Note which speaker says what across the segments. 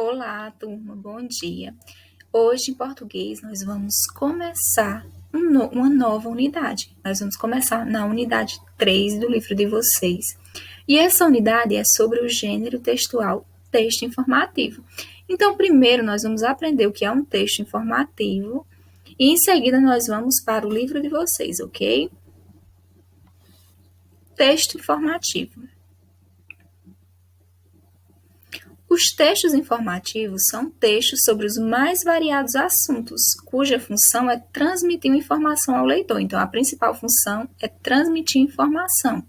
Speaker 1: Olá, turma, bom dia. Hoje, em português, nós vamos começar uma nova unidade. Nós vamos começar na unidade 3 do livro de vocês. E essa unidade é sobre o gênero textual texto informativo. Então, primeiro, nós vamos aprender o que é um texto informativo e, em seguida, nós vamos para o livro de vocês, ok? Texto informativo. Os textos informativos são textos sobre os mais variados assuntos, cuja função é transmitir informação ao leitor. Então, a principal função é transmitir informação.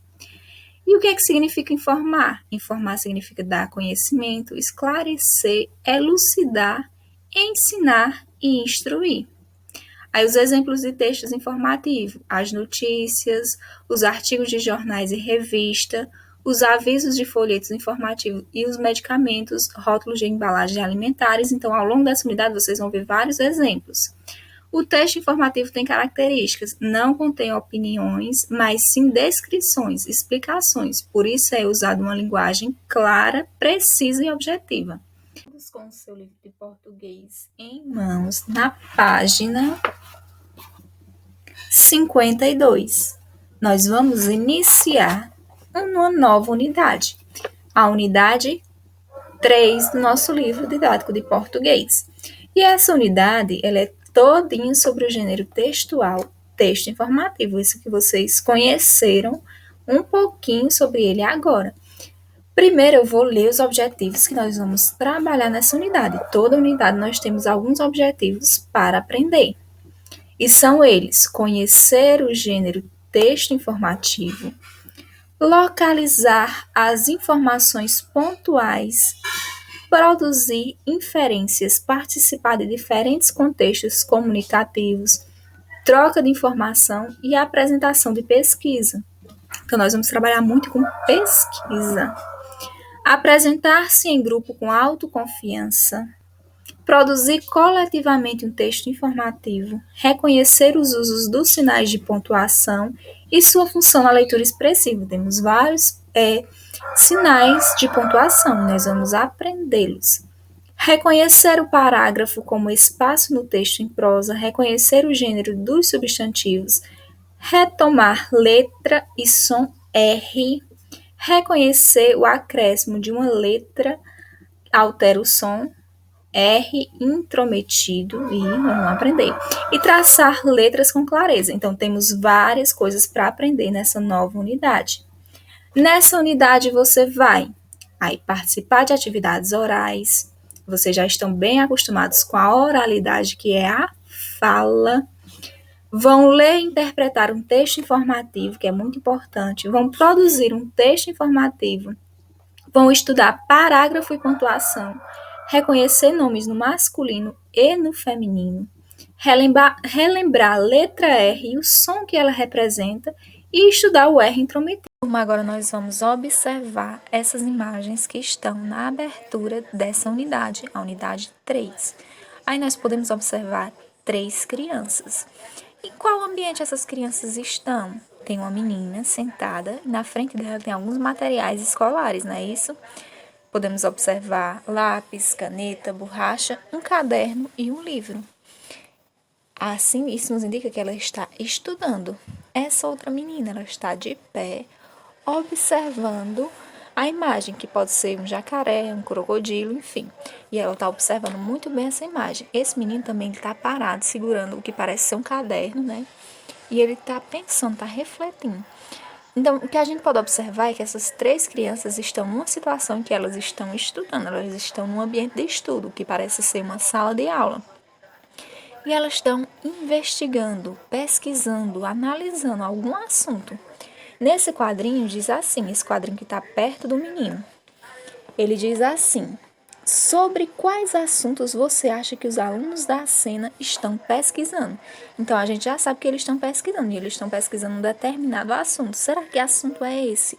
Speaker 1: E o que é que significa informar? Informar significa dar conhecimento, esclarecer, elucidar, ensinar e instruir. Aí os exemplos de textos informativos, as notícias, os artigos de jornais e revista, os avisos de folhetos informativos e os medicamentos, rótulos de embalagens alimentares. Então, ao longo dessa unidade, vocês vão ver vários exemplos. O texto informativo tem características, não contém opiniões, mas sim descrições, explicações. Por isso é usada uma linguagem clara, precisa e objetiva. Vamos com o seu livro de português em mãos, na página 52. Nós vamos iniciar uma nova unidade, a unidade 3 do nosso livro didático de português. E essa unidade, ela é todinha sobre o gênero textual, texto informativo, isso que vocês conheceram um pouquinho sobre ele agora. Primeiro, eu vou ler os objetivos que nós vamos trabalhar nessa unidade. Toda unidade nós temos alguns objetivos para aprender. E são eles: conhecer o gênero texto informativo, localizar as informações pontuais, produzir inferências, participar de diferentes contextos comunicativos, troca de informação e apresentação de pesquisa. Então, nós vamos trabalhar muito com pesquisa. Apresentar-se em grupo com autoconfiança, produzir coletivamente um texto informativo, reconhecer os usos dos sinais de pontuação e sua função na leitura expressiva. Temos vários sinais de pontuação, nós vamos aprendê-los. Reconhecer o parágrafo como espaço no texto em prosa, reconhecer o gênero dos substantivos, retomar letra e som R, reconhecer o acréscimo de uma letra, altera o som, R intrometido, e vamos aprender. E traçar letras com clareza. Então, temos várias coisas para aprender nessa nova unidade. Nessa unidade, você vai participar de atividades orais. Vocês já estão bem acostumados com a oralidade, que é a fala. Vão ler e interpretar um texto informativo, que é muito importante. Vão produzir um texto informativo. Vão estudar parágrafo e pontuação. Reconhecer nomes no masculino e no feminino, relembrar a letra R e o som que ela representa e estudar o R intrometido. Agora nós vamos observar essas imagens que estão na abertura dessa unidade, a unidade 3. Aí nós podemos observar 3 crianças. Em qual ambiente essas crianças estão? Tem uma menina sentada e na frente dela tem alguns materiais escolares, não é isso? Podemos observar lápis, caneta, borracha, um caderno e um livro. Assim, isso nos indica que ela está estudando. Essa outra menina, ela está de pé, observando a imagem, que pode ser um jacaré, um crocodilo, enfim. E ela está observando muito bem essa imagem. Esse menino também está parado, segurando o que parece ser um caderno, né? E ele está pensando, está refletindo. Então, o que a gente pode observar é que essas 3 crianças estão numa situação em que elas estão estudando, elas estão num ambiente de estudo, que parece ser uma sala de aula. E elas estão investigando, pesquisando, analisando algum assunto. Nesse quadrinho diz assim, esse quadrinho que está perto do menino, ele diz assim: sobre quais assuntos você acha que os alunos da cena estão pesquisando? Então, a gente já sabe que eles estão pesquisando, e eles estão pesquisando um determinado assunto. Será que assunto é esse?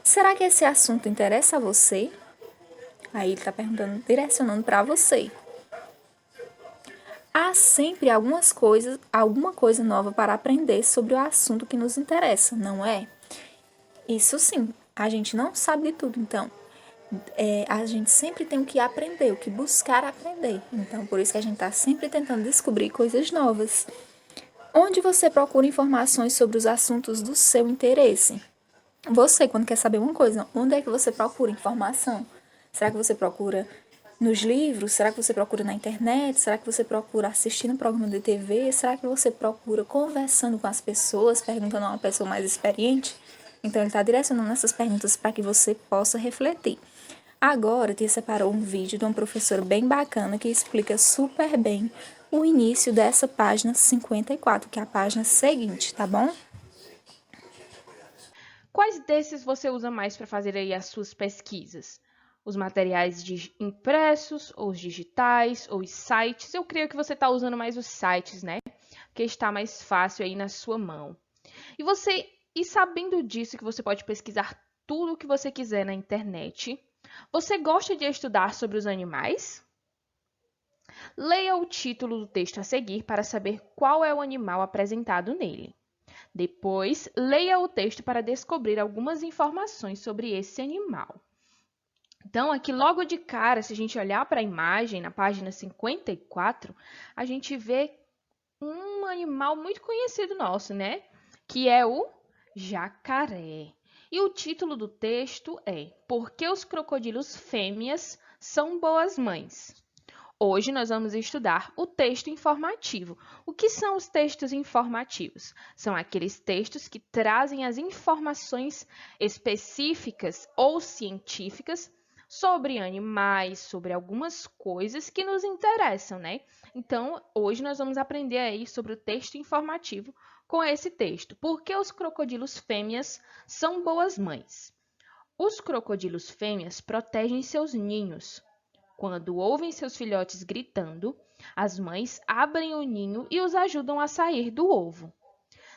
Speaker 1: Será que esse assunto interessa a você? Aí ele está perguntando, direcionando para você. Há sempre alguma coisa nova para aprender sobre o assunto que nos interessa, não é? Isso sim, a gente não sabe de tudo, então a gente sempre tem o que aprender, o que buscar aprender. Então, por isso que a gente está sempre tentando descobrir coisas novas. Onde você procura informações sobre os assuntos do seu interesse? Você, quando quer saber uma coisa, onde é que você procura informação? Será que você procura nos livros? Será que você procura na internet? Será que você procura assistindo um programa de TV? Será que você procura conversando com as pessoas, perguntando a uma pessoa mais experiente? Então, ele está direcionando essas perguntas para que você possa refletir. Agora, Tia separou um vídeo de uma professora bem bacana que explica super bem o início dessa página 54, que é a página seguinte, tá bom?
Speaker 2: Quais desses você usa mais para fazer aí as suas pesquisas? Os materiais impressos, ou os digitais, ou os sites? Eu creio que você está usando mais os sites, né? Porque está mais fácil aí na sua mão. E sabendo disso que você pode pesquisar tudo o que você quiser na internet, você gosta de estudar sobre os animais? Leia o título do texto a seguir para saber qual é o animal apresentado nele. Depois, leia o texto para descobrir algumas informações sobre esse animal. Então, aqui logo de cara, se a gente olhar para a imagem, na página 54, a gente vê um animal muito conhecido nosso, né? Que é o jacaré. E o título do texto é Por que os crocodilos fêmeas são boas mães? Hoje nós vamos estudar o texto informativo. O que são os textos informativos? São aqueles textos que trazem as informações específicas ou científicas sobre animais, sobre algumas coisas que nos interessam, né? Então, hoje nós vamos aprender aí sobre o texto informativo com esse texto. Por que os crocodilos fêmeas são boas mães? Os crocodilos fêmeas protegem seus ninhos. Quando ouvem seus filhotes gritando, as mães abrem o ninho e os ajudam a sair do ovo.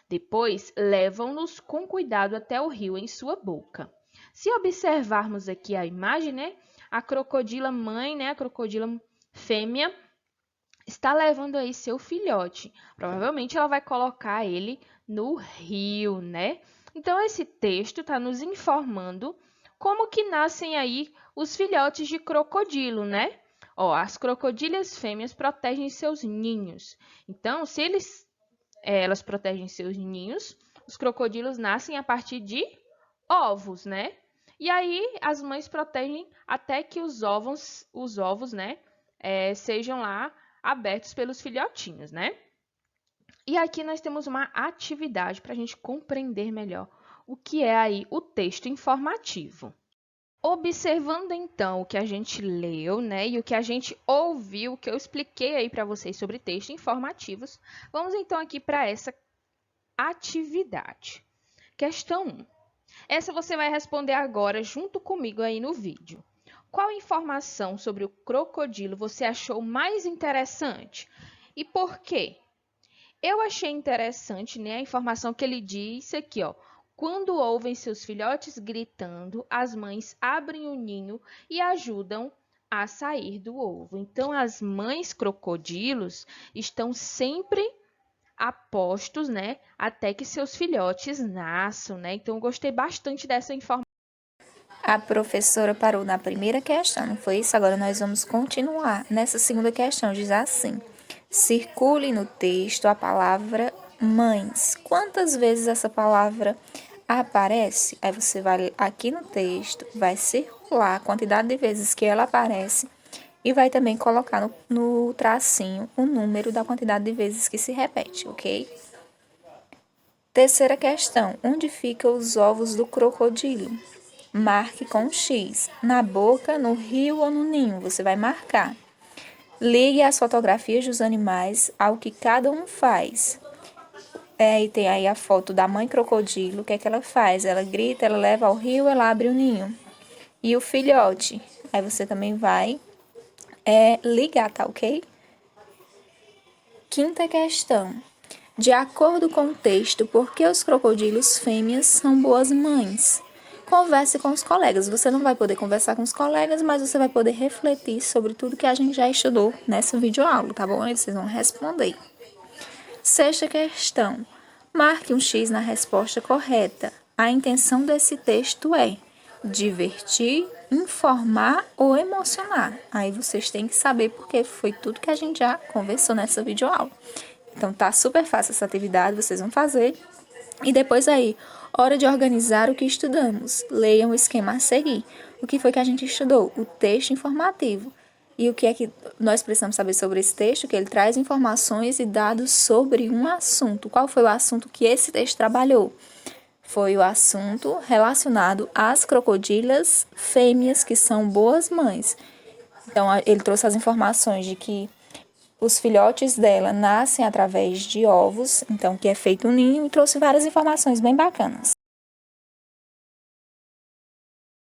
Speaker 2: Depois, levam-nos com cuidado até o rio em sua boca. Se observarmos aqui a imagem, né, a crocodila mãe, né, a crocodila fêmea, está levando aí seu filhote. Provavelmente ela vai colocar ele no rio, né? Então, esse texto está nos informando como que nascem aí os filhotes de crocodilo, né? Ó, as crocodilas fêmeas protegem seus ninhos. Então, se elas protegem seus ninhos, os crocodilos nascem a partir de ovos, né? E aí as mães protegem até que os ovos, né, sejam lá abertos pelos filhotinhos, né? E aqui nós temos uma atividade para a gente compreender melhor o que é aí o texto informativo. Observando então o que a gente leu, né, e o que a gente ouviu, o que eu expliquei aí para vocês sobre textos informativos, vamos então aqui para essa atividade. Questão 1. Essa você vai responder agora junto comigo aí no vídeo. Qual informação sobre o crocodilo você achou mais interessante e por quê? Eu achei interessante, né, a informação que ele disse aqui, ó. Quando ouvem seus filhotes gritando, as mães abrem o ninho e ajudam a sair do ovo. Então, as mães crocodilos estão sempre a postos, né, até que seus filhotes nasçam, né? Então, eu gostei bastante dessa informação.
Speaker 1: A professora parou na primeira questão, não foi isso? Agora nós vamos continuar. Nessa segunda questão, diz assim: circule no texto a palavra mães. Quantas vezes essa palavra aparece? Aí você vai aqui no texto, vai circular a quantidade de vezes que ela aparece e vai também colocar no tracinho o número da quantidade de vezes que se repete, ok? Terceira questão: onde ficam os ovos do crocodilo? Marque com X. Na boca, no rio ou no ninho, você vai marcar. Ligue as fotografias dos animais ao que cada um faz. E tem aí a foto da mãe crocodilo. O que é que ela faz? Ela grita, ela leva ao rio, ela abre o ninho. E o filhote? Aí você também vai ligar, tá ok? Quinta questão. De acordo com o texto, por que os crocodilos fêmeas são boas mães? Converse com os colegas. Você não vai poder conversar com os colegas, mas você vai poder refletir sobre tudo que a gente já estudou nessa videoaula, tá bom? E vocês vão responder. Sexta questão. Marque um X na resposta correta. A intenção desse texto é: divertir, informar ou emocionar. Aí vocês têm que saber porque foi tudo que a gente já conversou nessa videoaula. Então tá super fácil essa atividade, vocês vão fazer. E depois aí, hora de organizar o que estudamos. Leiam o esquema a seguir. O que foi que a gente estudou? O texto informativo. E o que é que nós precisamos saber sobre esse texto? Que ele traz informações e dados sobre um assunto. Qual foi o assunto que esse texto trabalhou? Foi o assunto relacionado às crocodilas fêmeas que são boas mães. Então, ele trouxe as informações de que os filhotes dela nascem através de ovos, então que é feito um ninho, e trouxe várias informações bem bacanas.